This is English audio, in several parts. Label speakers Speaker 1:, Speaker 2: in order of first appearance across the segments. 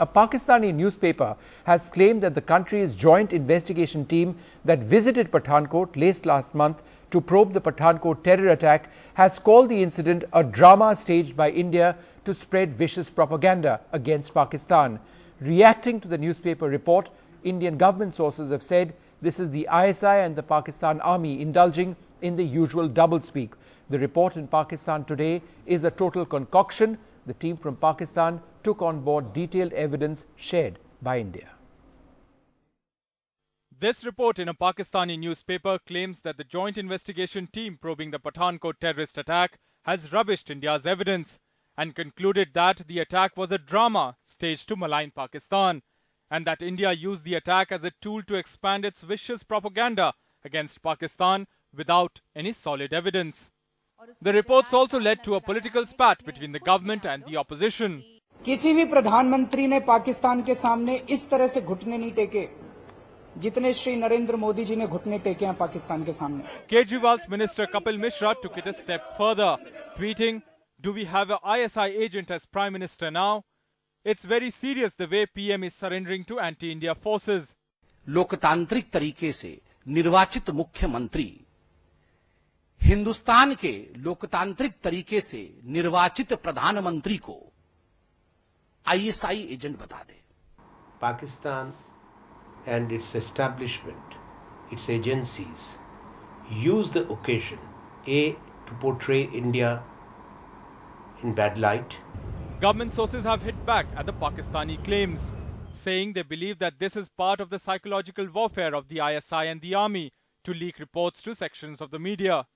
Speaker 1: A Pakistani newspaper has claimed that the country's joint investigation team that visited Pathankot last month to probe the Pathankot terror attack has called the incident a drama staged by India to spread vicious propaganda against Pakistan. Reacting to the newspaper report, Indian government sources have said this is the ISI and the Pakistan Army indulging in the usual doublespeak. The report in Pakistan today is a total concoction. The team from Pakistan took on board detailed evidence shared by India.
Speaker 2: This report in a Pakistani newspaper claims that the joint investigation team probing the Pathankot terrorist attack has rubbished India's evidence and concluded that the attack was a drama staged to malign Pakistan, and that India used the attack as a tool to expand its vicious propaganda against Pakistan without any solid evidence. The reports also led to a political spat between the government and the opposition.
Speaker 3: किसी भी प्रधानमंत्री ने पाकिस्तान के सामने इस तरह से घुटने नहीं टेके जितने श्री नरेंद्र मोदी जी ने घुटने टेके हैं पाकिस्तान के सामने.
Speaker 2: Kejriwal's minister Kapil Mishra took it a step further, tweeting, "Do we have an ISI agent as Prime Minister now? It's very serious the way PM is surrendering to anti-India forces."
Speaker 4: लोकतांत्रिक तरीके से निर्वाचित मुख्यमंत्री हिंदुस्तान के लोकतांत्रिक तरीके से निर्वाचित प्रधानमंत्री को ISI एजेंट बता दे.
Speaker 5: Pakistan and its establishment, its agencies, use the occasion, A, to portray India in bad light.
Speaker 2: Government sources have hit back at the Pakistani claims, saying they believe that this is part of the psychological warfare of the ISI and the army to leak reports to sections of the media.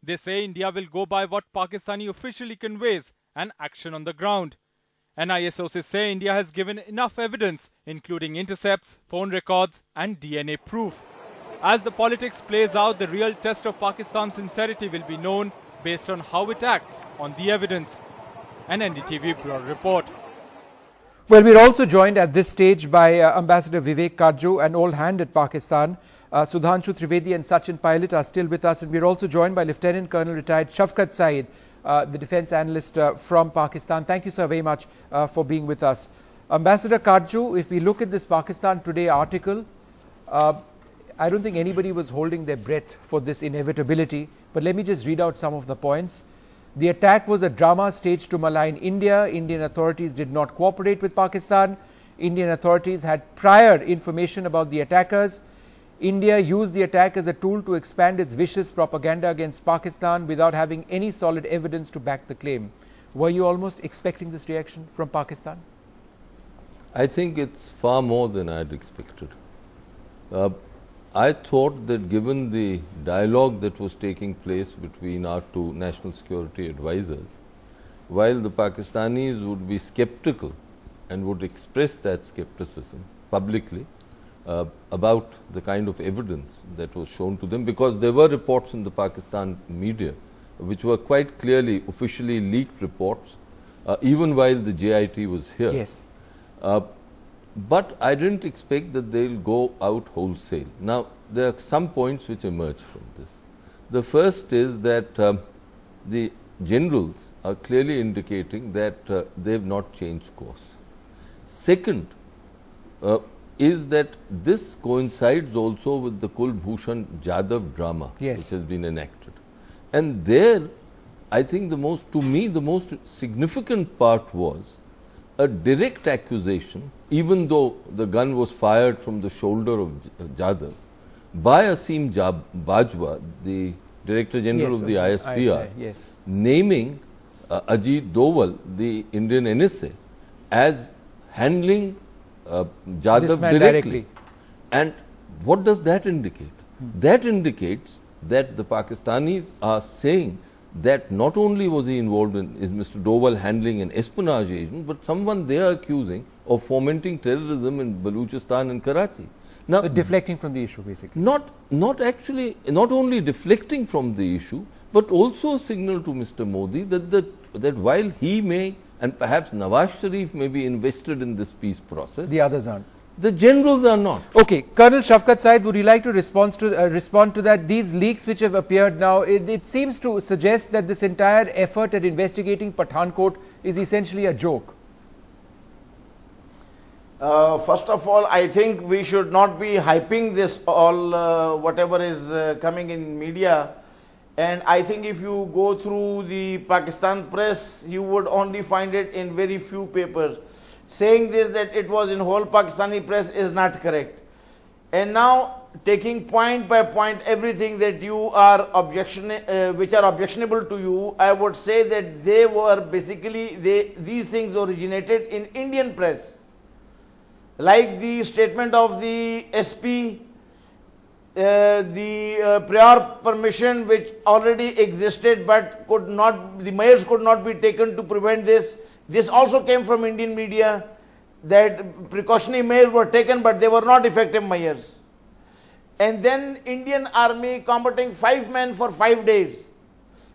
Speaker 2: They say India will go by what Pakistani officially conveys and action on the ground. NIA sources say India has given enough evidence, including intercepts, phone records and DNA proof. As the politics plays out, the real test of Pakistan's sincerity will be known based on how it acts on the evidence. An NDTV Bureau report.
Speaker 1: Well, we're also joined at this stage by Ambassador Vivek Kajju, an old hand at Pakistan. Sudhanshu Trivedi and Sachin Pilot are still with us, and we're also joined by Lieutenant Colonel retired Shafqat Saeed, the defense analyst from Pakistan. Thank you, sir, very much for being with us. Ambassador Kajju, if we look at this Pakistan Today article, I don't think anybody was holding their breath for this inevitability, but let me just read out some of the points. The attack was a drama staged to malign India. Indian authorities did not cooperate with Pakistan. Indian authorities had prior information about the attackers. India used the attack as a tool to expand its vicious propaganda against Pakistan without having any solid evidence to back the claim. Were you almost expecting this reaction from Pakistan?
Speaker 6: I think it's far more than I had expected. I thought that given the dialogue that was taking place between our two national security advisors, while the Pakistanis would be skeptical and would express that skepticism publicly, about the kind of evidence that was shown to them, because there were reports in the Pakistan media which were quite clearly officially leaked reports, even while the JIT was here.
Speaker 1: Yes.
Speaker 6: But I didn't expect that they'll go out wholesale. Now, there are some points which emerge from this. The first is that the generals are clearly indicating that they have not changed course. Second, is that this coincides also with the Kulbhushan Jadhav drama,
Speaker 1: yes,
Speaker 6: which has been enacted. And there, I think the most significant part was a direct accusation, even though the gun was fired from the shoulder of Jadhav, by Asim Bajwa, the Director General of the ISPR,
Speaker 1: yes,
Speaker 6: naming Ajit Doval, the Indian NSA, as handling Jadhav directly. And what does that indicate? That indicates that the Pakistanis are saying that not only was he involved in Mr. Doval handling an espionage agent, but someone they are accusing of fomenting terrorism in Baluchistan and Karachi. Now,
Speaker 1: so deflecting from the issue, basically.
Speaker 6: Not only deflecting from the issue, but also a signal to Mr. Modi that while he may, and perhaps Nawaz Sharif may be invested in this peace process,
Speaker 1: the others aren't.
Speaker 6: The generals are not.
Speaker 1: Okay, Colonel Shafqat Saeed, would you like to respond to that? These leaks which have appeared now, it seems to suggest that this entire effort at investigating Pathankot is essentially a joke.
Speaker 7: First of all, I think we should not be hyping this all, whatever is coming in media. And I think if you go through the Pakistan press, you would only find it in very few papers. Saying this, that it was in whole Pakistani press, is not correct. And now, taking point by point everything that you are which are objectionable to you, I would say that they were basically, these things originated in Indian press. Like the statement of the SP, the prior permission which already existed but could not, the measures could not be taken to prevent this. This also came from Indian media, that precautionary measures were taken but they were not effective measures. And then Indian army combating 5 men for 5 days.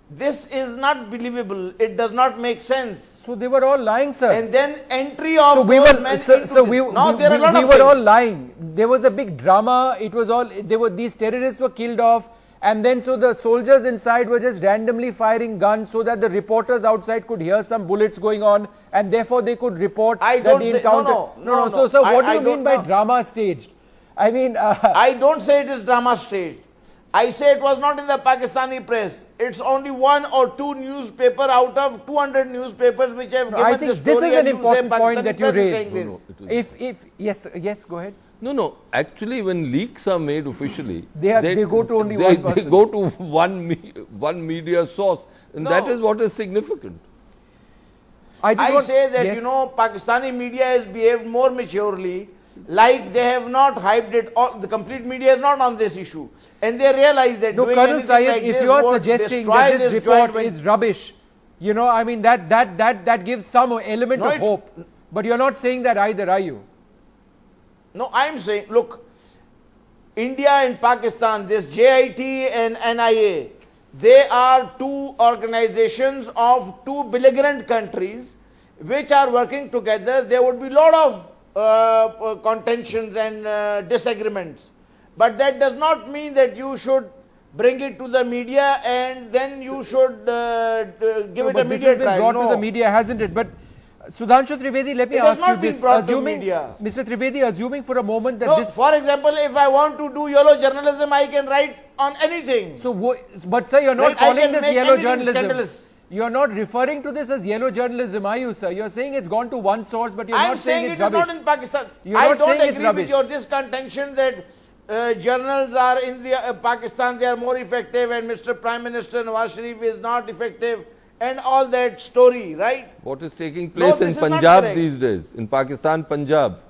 Speaker 7: This is not believable. It does not make sense.
Speaker 1: So they were all lying, sir.
Speaker 7: And then entry of those men into
Speaker 1: we
Speaker 7: there are
Speaker 1: were all lying. There was a big drama. It was all, these terrorists were killed off. And then so the soldiers inside were just randomly firing guns so that the reporters outside could hear some bullets going on, and therefore they could report that the encounter. No. So what do you mean by drama staged? I mean,
Speaker 7: I don't say it is drama staged. I say it was not in the Pakistani press. It's only 1 or 2 newspapers out of 200 newspapers which have given
Speaker 1: I think
Speaker 7: the story.
Speaker 1: This is an important point that you raised.
Speaker 7: Yes,
Speaker 1: go ahead.
Speaker 6: No. Actually, when leaks are made officially,
Speaker 1: they go to only one person.
Speaker 6: They go to one media source, and that is what is significant.
Speaker 7: I say that, you know, Pakistani media has behaved more maturely. Like they have not hyped it, the complete media is not on this issue. And they realize that
Speaker 1: Colonel Syed, if you are suggesting that this report is rubbish, you know, I mean, that gives some element of hope. But you're not saying that either, are you?
Speaker 7: No, I'm saying, look, India and Pakistan, this JIT and NIA, they are 2 organizations of 2 belligerent countries which are working together. There would be a lot of contentions and disagreements, but that does not mean that you should bring it to the media and then you should give it a media trial.
Speaker 1: This has been brought to the media, hasn't it? But Sudhanshu Trivedi, let me ask you this. Assuming, Mr. Trivedi, assuming for a moment that this...
Speaker 7: For example, if I want to do yellow journalism, I can write on anything.
Speaker 1: So, but sir, you're not calling this yellow journalism. Scandalous. You're not referring to this as yellow journalism, are you, sir? You're saying it's gone to one source, but you're not saying it's rubbish.
Speaker 7: I'm saying it is not in Pakistan.
Speaker 1: You're not saying it's rubbish.
Speaker 7: I don't agree with your this contention that journals are in the Pakistan, they are more effective, and Mr. Prime Minister Nawaz Sharif is not effective, and all that story, right?
Speaker 6: What is taking place in Punjab these days? In Pakistan, Punjab,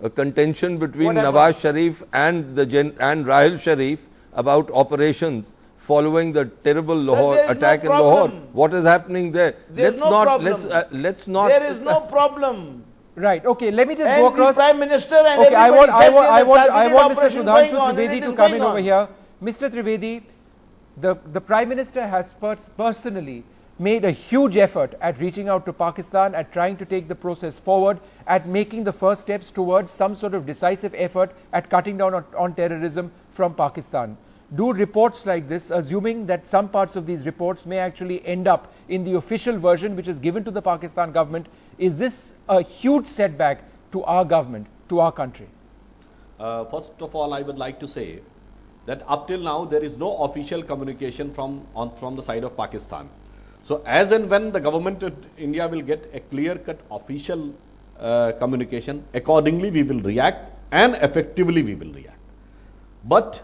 Speaker 6: a contention between Nawaz Sharif and Rahil Sharif about operations following the terrible Lahore attack in Lahore. What is happening there? Let's not.
Speaker 7: There is no problem.
Speaker 1: Right. Okay. Let me just go across.
Speaker 7: The Prime Minister and
Speaker 1: okay. I want Mr. Sudhanshu Trivedi to come in over here. Mr. Trivedi, the Prime Minister has personally made a huge effort at reaching out to Pakistan, at trying to take the process forward, at making the first steps towards some sort of decisive effort at cutting down on terrorism from Pakistan. Do reports like this, assuming that some parts of these reports may actually end up in the official version which is given to the Pakistan government, is this a huge setback to our government, to our country?
Speaker 8: First of all, I would like to say that up till now there is no official communication from the side of Pakistan. So as and when the government of India will get a clear-cut official communication, accordingly we will react and effectively we will react. But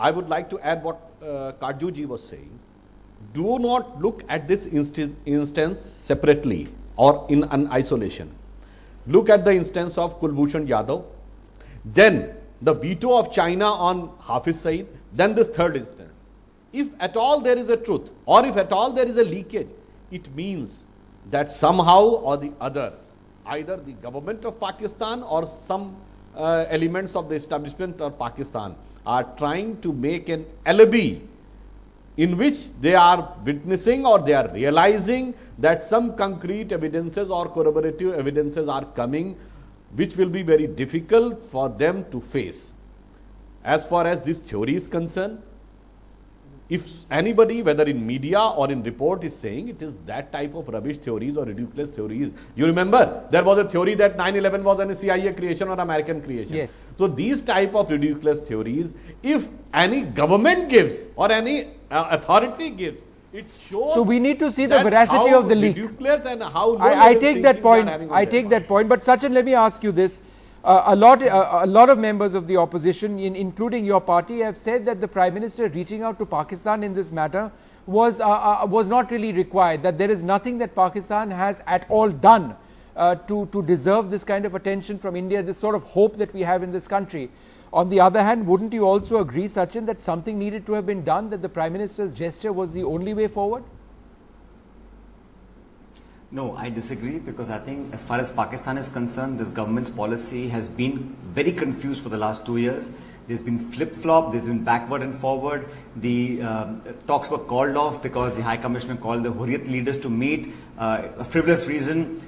Speaker 8: I would like to add what Karjuji was saying. Do not look at this instance separately or in an isolation. Look at the instance of Kulbhushan Yadav, then the veto of China on Hafiz Saeed, then this third instance. If at all there is a truth or if at all there is a leakage, it means that somehow or the other, either the government of Pakistan or some elements of the establishment of Pakistan are trying to make an alibi in which they are witnessing or they are realizing that some concrete evidences or corroborative evidences are coming, which will be very difficult for them to face. As far as this theory is concerned, if anybody, whether in media or in report, is saying it is that type of rubbish theories or ridiculous theories. You remember, there was a theory that 9/11 was a CIA creation or American creation.
Speaker 1: Yes.
Speaker 8: So these type of ridiculous theories, if any government gives or any authority gives, it shows.
Speaker 1: So we need to see the
Speaker 8: that
Speaker 1: veracity
Speaker 8: how
Speaker 1: of the leak.
Speaker 8: ridiculous and how low
Speaker 1: I
Speaker 8: level
Speaker 1: take that
Speaker 8: thinking
Speaker 1: point.
Speaker 8: they are having on
Speaker 1: I
Speaker 8: their
Speaker 1: take
Speaker 8: part.
Speaker 1: that point. But Sachin, let me ask you this: a lot of members of the opposition, including your party, have said that the Prime Minister reaching out to Pakistan in this matter was not really required. That there is nothing that Pakistan has at all done to deserve this kind of attention from India. This sort of hope that we have in this country. On the other hand, wouldn't you also agree, Sachin, that something needed to have been done? That the Prime Minister's gesture was the only way forward?
Speaker 9: No, I disagree, because I think as far as Pakistan is concerned, this government's policy has been very confused for the last 2 years. There's been flip-flop, there's been backward and forward. The talks were called off because the High Commissioner called the Hurriyat leaders to meet, a frivolous reason.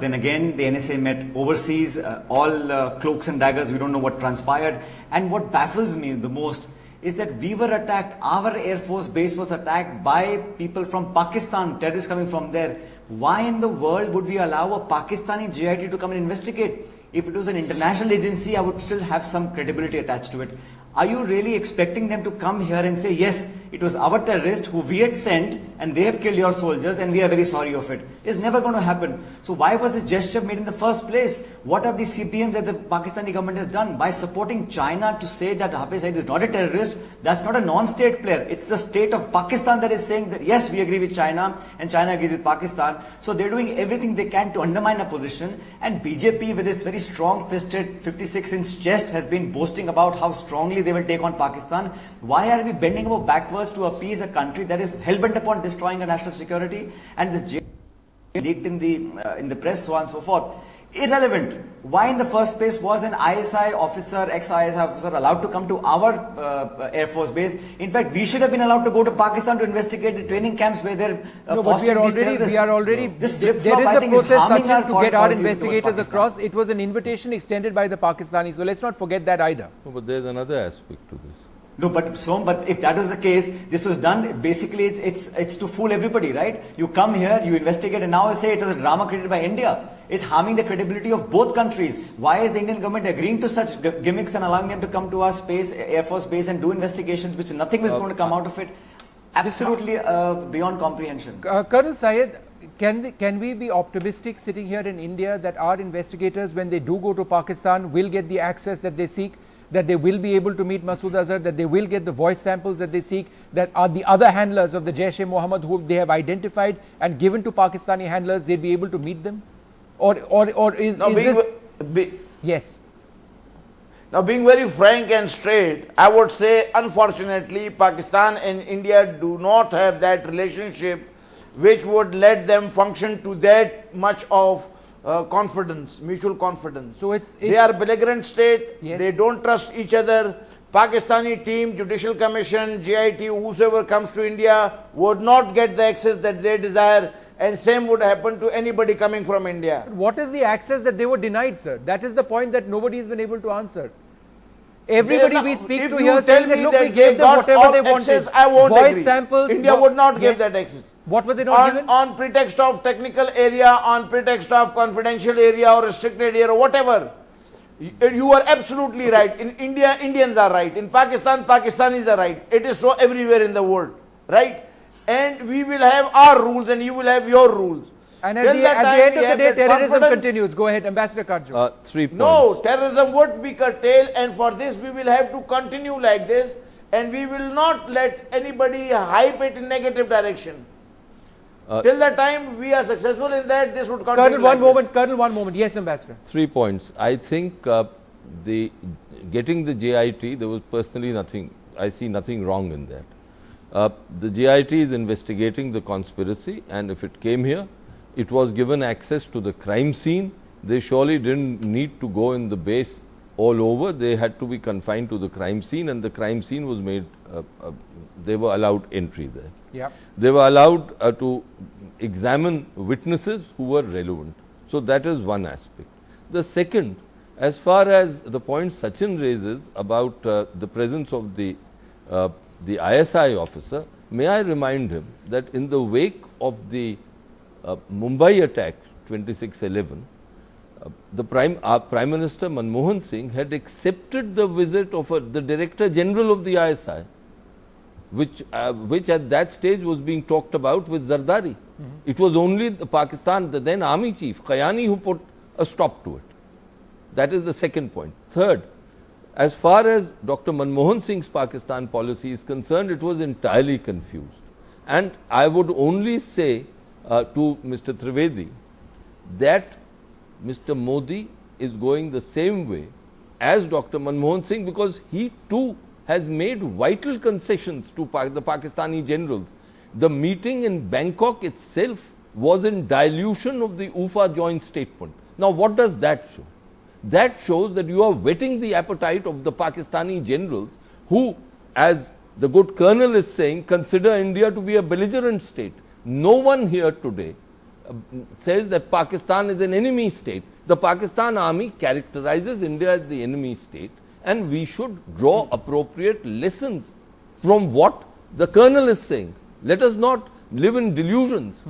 Speaker 9: Then again, the NSA met overseas, all cloaks and daggers, we don't know what transpired. And what baffles me the most is that we were attacked, our Air Force base was attacked by people from Pakistan, terrorists coming from there. Why in the world would we allow a Pakistani GIT to come and investigate? If it was an international agency, I would still have some credibility attached to it. Are you really expecting them to come here and say, yes, it was our terrorist who we had sent and they have killed your soldiers and we are very sorry of it? It's never going to happen. So why was this gesture made in the first place? What are the CPMs that the Pakistani government has done? By supporting China to say that Hafiz Saeed is not a terrorist, that's not a non-state player. It's the state of Pakistan that is saying that, yes, we agree with China and China agrees with Pakistan. So they're doing everything they can to undermine a position. And BJP, with its very strong-fisted 56-inch chest, has been boasting about how strongly they will take on Pakistan. Why are we bending over backwards to appease a country that is hell-bent upon destroying our national security? And this leaked in the press, so on and so forth. Irrelevant. Why in the first place was an ISI officer, ex-ISI officer, allowed to come to our Air Force base? In fact, we should have been allowed to go to Pakistan to investigate the training camps where they're fostering these terrorists.
Speaker 1: We are already.
Speaker 9: This
Speaker 1: There
Speaker 9: flip-flop,
Speaker 1: is
Speaker 9: I
Speaker 1: a
Speaker 9: think, is
Speaker 1: process,
Speaker 9: harming our
Speaker 1: Sachin, to
Speaker 9: foreign
Speaker 1: get our
Speaker 9: policy towards
Speaker 1: investigators
Speaker 9: Pakistan.
Speaker 1: across. It was an invitation extended by the Pakistanis. So let's not forget that either.
Speaker 6: No, but there's another aspect to this.
Speaker 9: No, but Slom, but if that is the case, this was done, basically it's to fool everybody, right? You come here, you investigate, and now you say it is a drama created by India. It's harming the credibility of both countries. Why is the Indian government agreeing to such gimmicks and allowing them to come to our space, Air Force base, and do investigations which nothing is going to come out of it? Absolutely beyond comprehension.
Speaker 1: Colonel Syed, can we be optimistic sitting here in India that our investigators, when they do go to Pakistan, will get the access that they seek? That they will be able to meet Masood Azhar, that they will get the voice samples that they seek, that are the other handlers of the Jaish-e-Mohammed who they have identified and given to Pakistani handlers, they'd be able to meet them? Or is this... Yes.
Speaker 7: Now, being very frank and straight, I would say, unfortunately, Pakistan and India do not have that relationship which would let them function to that much of confidence, mutual confidence.
Speaker 1: So
Speaker 7: they are belligerent state.
Speaker 1: Yes.
Speaker 7: They don't trust each other. Pakistani team, Judicial Commission, GIT, whosoever comes to India would not get the access that they desire, and same would happen to anybody coming from India.
Speaker 1: What is the access that they were denied, sir? That is the point that nobody has been able to answer. Everybody we speak to here saying that, look, we gave them whatever they wanted.
Speaker 7: I won't
Speaker 1: Voice
Speaker 7: agree.
Speaker 1: samples.
Speaker 7: India would not give that access.
Speaker 1: What were they not given?
Speaker 7: On pretext of technical area, on pretext of confidential area or restricted area or whatever. You are absolutely right. In India, Indians are right. In Pakistan, Pakistanis are right. It is so everywhere in the world, right? And we will have our rules and you will have your rules.
Speaker 1: And at the end of the day, terrorism continues. Go ahead, Ambassador Karjo.
Speaker 6: 3 points.
Speaker 7: No, terrorism would be curtailed, and for this we will have to continue like this, and we will not let anybody hype it in negative direction. Till the time we are successful in that, this would continue.
Speaker 1: Colonel, one moment. Yes, Ambassador.
Speaker 6: 3 points. I think the getting the JIT, there was personally nothing, I see nothing wrong in that. The JIT is investigating the conspiracy, and if it came here, it was given access to the crime scene. They surely didn't need to go in the base all over. They had to be confined to the crime scene, and the crime scene was made, they were allowed entry there.
Speaker 1: Yeah.
Speaker 6: They were allowed to examine witnesses who were relevant. So that is one aspect. The second, as far as the point Sachin raises about the presence of the the ISI officer, may I remind him that in the wake of the Mumbai attack 26/11, our Prime Minister Manmohan Singh had accepted the visit of the Director General of the ISI, which at that stage was being talked about with Zardari. It was only the Pakistan, the then army chief, Kayani, who put a stop to it. That is the second point. Third, as far as Dr. Manmohan Singh's Pakistan policy is concerned, it was entirely confused. And I would only say to Mr. Trivedi that Mr. Modi is going the same way as Dr. Manmohan Singh, because he too has made vital concessions to the Pakistani generals. The meeting in Bangkok itself was in dilution of the UFA joint statement. Now, what does that show? That shows that you are whetting the appetite of the Pakistani generals who, as the good colonel is saying, consider India to be a belligerent state. No one here today says that Pakistan is an enemy state. The Pakistan army characterizes India as the enemy state, and we should draw appropriate lessons from what the colonel is saying. Let us not live in delusions.